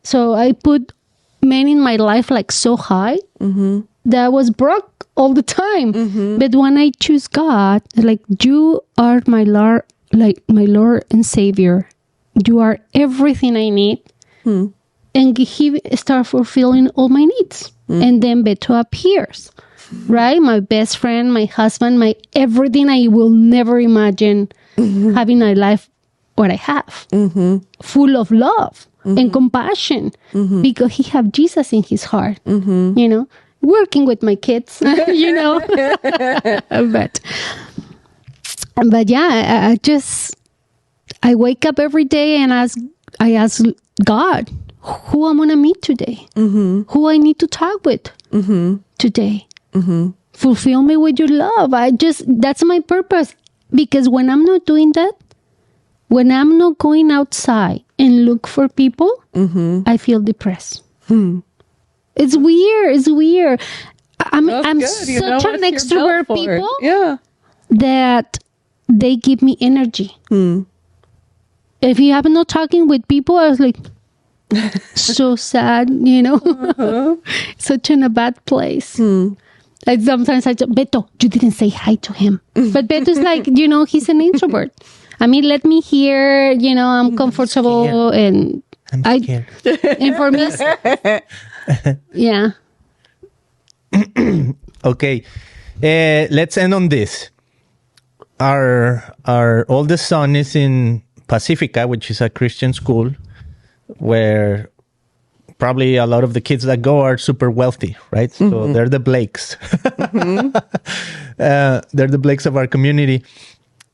So I put men in my life like so high that I was broke all the time. But when I choose God, like, you are my Lord, like my Lord and Savior. You are everything I need. And he started fulfilling all my needs. And then Beto appears, right? My best friend, my husband, my everything. I will never imagine having a life what I have, full of love and compassion, because he have Jesus in his heart, working with my kids, but yeah, I wake up every day and I ask God, who I'm going to meet today, who I need to talk with today. Fulfill me with your love. That's my purpose. Because when I'm not doing that, when I'm not going outside and look for people, I feel depressed. It's weird. I'm such an extrovert people that they give me energy. If you have not talking with people, I was like, so sad, such in a bad place. Like sometimes I just, Beto, you didn't say hi to him. But Beto's like, he's an introvert. I mean, let me hear, I'm comfortable and I'm scared. And for me, yeah. Okay. Let's end on this. Our oldest son is in Pacifica, which is a Christian school where probably a lot of the kids that go are super wealthy, right? So they're the Blakes. They're the Blakes of our community.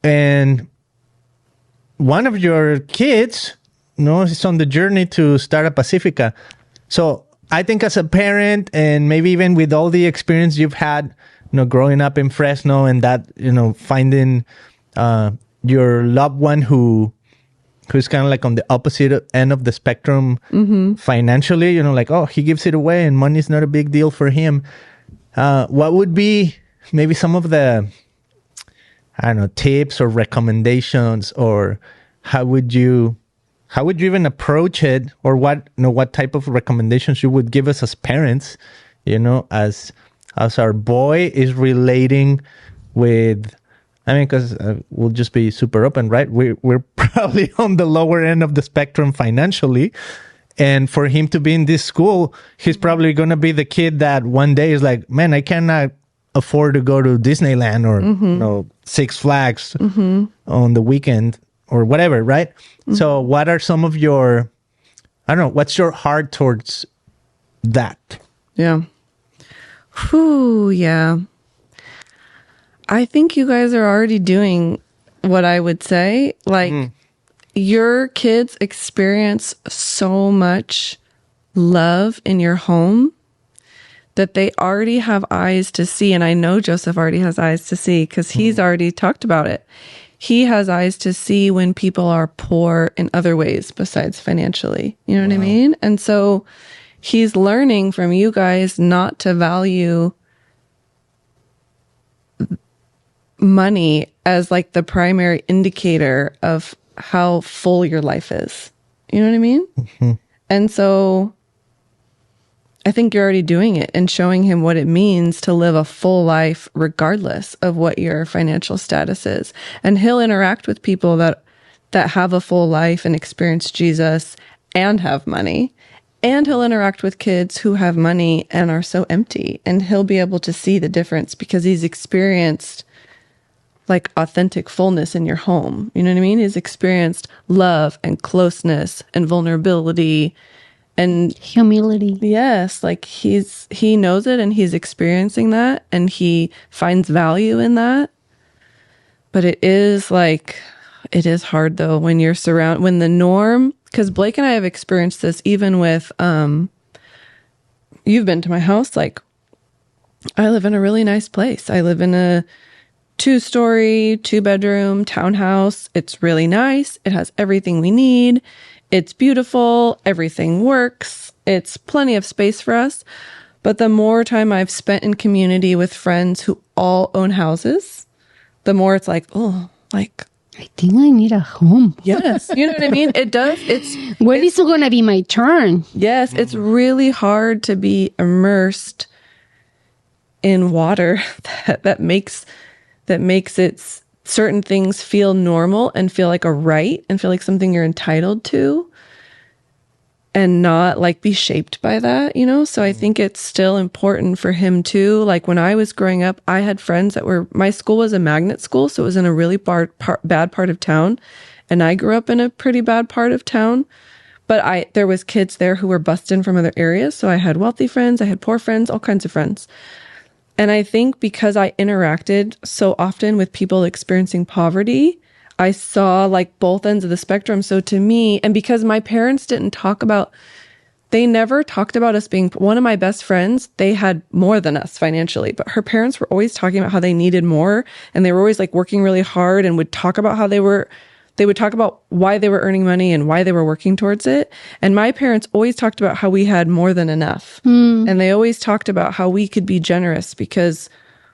And one of your kids, is on the journey to start a Pacifica. So I think as a parent, and maybe even with all the experience you've had, growing up in Fresno, and that, finding your loved one who who's kind of like on the opposite end of the spectrum financially, like, oh, he gives it away and money's not a big deal for him. What would be maybe some of the, I don't know, tips or recommendations, or how would you even approach it, or what type of recommendations you would give us as parents, as our boy is relating with, because we'll just be super open, right? We're probably on the lower end of the spectrum financially. And for him to be in this school, he's probably going to be the kid that one day is like, man, I cannot afford to go to Disneyland or Six Flags on the weekend or whatever, right? So what are some of your, I don't know, what's your heart towards that? Yeah. Whew, yeah. I think you guys are already doing what I would say. Like, your kids experience so much love in your home that they already have eyes to see. And I know Joseph already has eyes to see because he's already talked about it. He has eyes to see when people are poor in other ways besides financially. You know what I mean? And so he's learning from you guys not to value money as like the primary indicator of how full your life is. You know what I mean? And so I think you're already doing it and showing him what it means to live a full life regardless of what your financial status is. And he'll interact with people that have a full life and experience Jesus and have money. And he'll interact with kids who have money and are so empty. And he'll be able to see the difference because he's experienced like authentic fullness in your home. You know what I mean? He's experienced love and closeness and vulnerability and humility. Yes. Like he knows it and he's experiencing that and he finds value in that. But it is hard though when you're when the norm, because Blake and I have experienced this even with, you've been to my house. Like, I live in a really nice place. I live in a 2-story, 2-bedroom townhouse. It's really nice. It has everything we need. It's beautiful. Everything works. It's plenty of space for us. But the more time I've spent in community with friends who all own houses, the more it's like, oh, like, I think I need a home. Yes. You know what I mean? It does. When is it going to be my turn? Yes. It's really hard to be immersed in water that makes it certain things feel normal and feel like a right and feel like something you're entitled to and not like be shaped by that, So I think it's still important for him too. Like when I was growing up, I had friends my school was a magnet school. So it was in a really bad part of town. And I grew up in a pretty bad part of town, but there was kids there who were bussed in from other areas. So I had wealthy friends, I had poor friends, all kinds of friends. And I think because I interacted so often with people experiencing poverty, I saw like both ends of the spectrum. So to me, and because my parents they never talked about us being, one of my best friends, they had more than us financially, but her parents were always talking about how they needed more. And they were always like working really hard and would talk about how they would talk about why they were earning money and why they were working towards it. And my parents always talked about how we had more than enough. And they always talked about how we could be generous because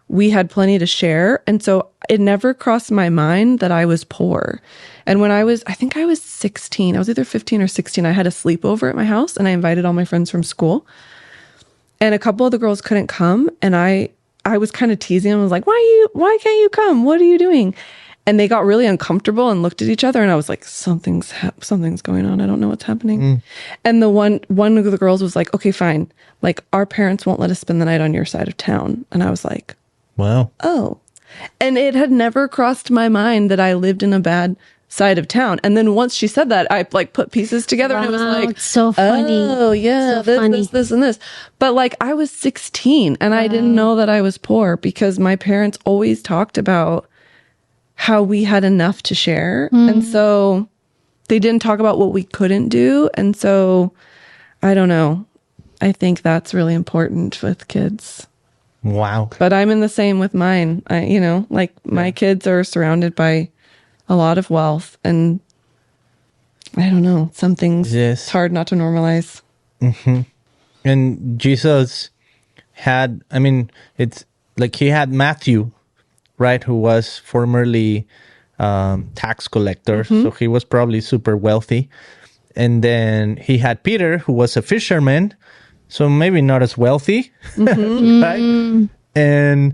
we had plenty to share. And so it never crossed my mind that I was poor. And when I think I was 16, I was either 15 or 16, I had a sleepover at my house and I invited all my friends from school. And a couple of the girls couldn't come. And I was kind of teasing them. I was like, why can't you come? What are you doing? And they got really uncomfortable and looked at each other. And I was like, something's going on. I don't know what's happening. And the one of the girls was like, okay, fine. Like, our parents won't let us spend the night on your side of town. And I was like, wow. Oh. And it had never crossed my mind that I lived in a bad side of town. And then once she said that, I like put pieces together and it was like, it's so funny. Oh yeah, so this and this. But like I was 16 and I didn't know that I was poor because my parents always talked about how we had enough to share. And so they didn't talk about what we couldn't do. And so I don't know. I think that's really important with kids. Wow. But I'm in the same with mine. My kids are surrounded by a lot of wealth and I don't know, some things Yes. it's hard not to normalize. And Jesus had, I mean, it's like he had Matthew, right, who was formerly tax collector, so he was probably super wealthy. And then he had Peter, who was a fisherman, so maybe not as wealthy, right? And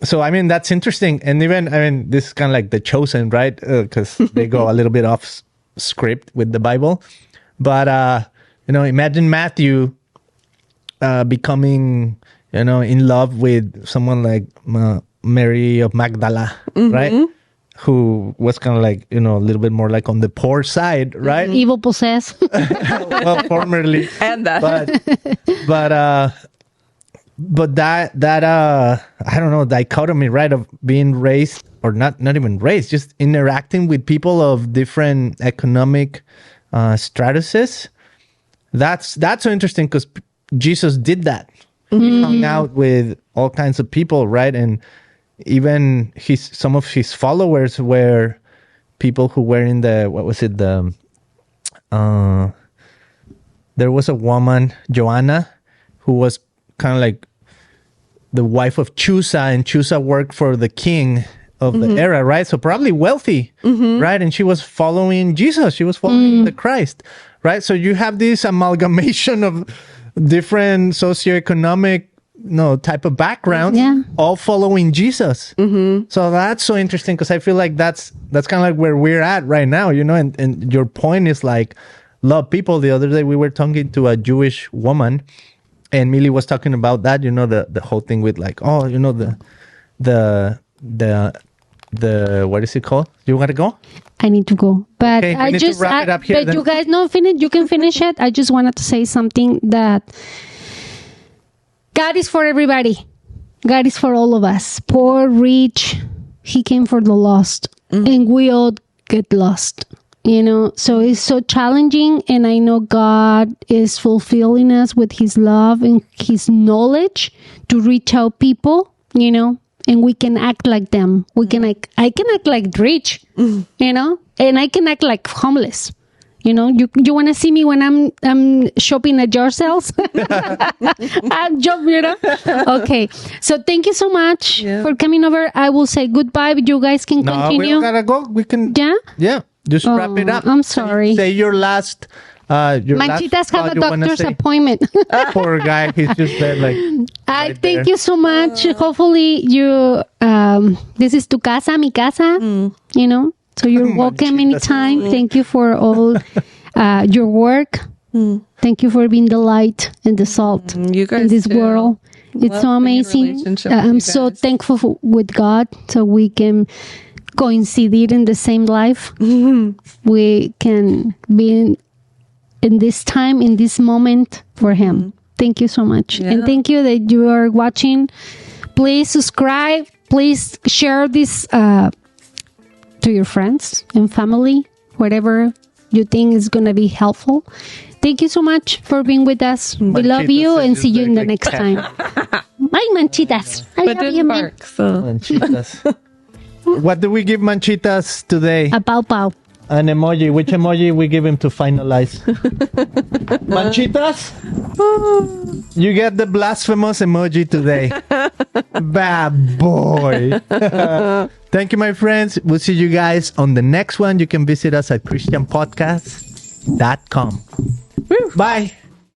so, I mean, that's interesting. And even, I mean, this is kind of like The Chosen, right? Because they go a little bit off script with the Bible. But, you know, imagine Matthew becoming, you know, in love with someone like Mary of Magdala, right? Who was kind of like, you know, a little bit more like on the poor side, right? Evil possessed. Well, formerly. And that. But that I don't know, dichotomy, right, of being raised, or not even raised, just interacting with people of different economic statuses. That's so interesting, because Jesus did that. He hung out with all kinds of people, right? And even some of his followers were people who were in the, what was it, the there was a woman, Joanna, who was kind of like the wife of Chusa, and Chusa worked for the king of the era, right? So probably wealthy, right? And she was following Jesus. She was following the Christ, right? So you have this amalgamation of different socioeconomic, type of backgrounds, all following Jesus. So that's so interesting, because I feel like that's kind of like where we're at right now, and your point is like, love people. The other day we were talking to a Jewish woman, and Millie was talking about that, the whole thing with like, the what is it called? You want to go? I need to go, but Okay, we I need to just, wrap it up here, but then. you guys finish. You can finish it. I just wanted to say something, that God is for everybody. God is for all of us, poor, rich. He came for the lost, and we all get lost. So it's so challenging, and I know God is fulfilling us with his love and his knowledge to reach out people, and we can act like them. I can act like rich, and I can act like homeless. You want to see me when I'm shopping at your sales? I'm joking, Okay. So thank you so much for coming over. I will say goodbye, but you guys can No, we continue. don't gotta go. We can. Yeah? Yeah. Just wrap it up. I'm sorry. Say your last. Manchitas have a doctor's appointment. Poor guy. He's just there like. I right thank there. you so much. Hopefully you, this is tu casa, mi casa, so you're welcome anytime. Thank you for all your work. Thank you for being the light and the salt You guys in this too. world. It's Love so being in amazing. relationship with I'm you so guys. thankful with God, so we can coincide in the same life. We can be in this time, in this moment for him. Thank you so much. And thank you that you are watching. Please subscribe. Please share this to your friends and family, whatever you think is going to be helpful. Thank you so much for being with us. We love you, and see you in the next time. Bye, Manchitas. I But love you, didn't man. bark, so. Manchitas. What do we give Manchitas today? A pow pow. An emoji. Which emoji we give him to finalize? Manchitas? You get the blasphemous emoji today. Bad boy. Thank you, my friends. We'll see you guys on the next one. You can visit us at christianpodcast.com. Bye.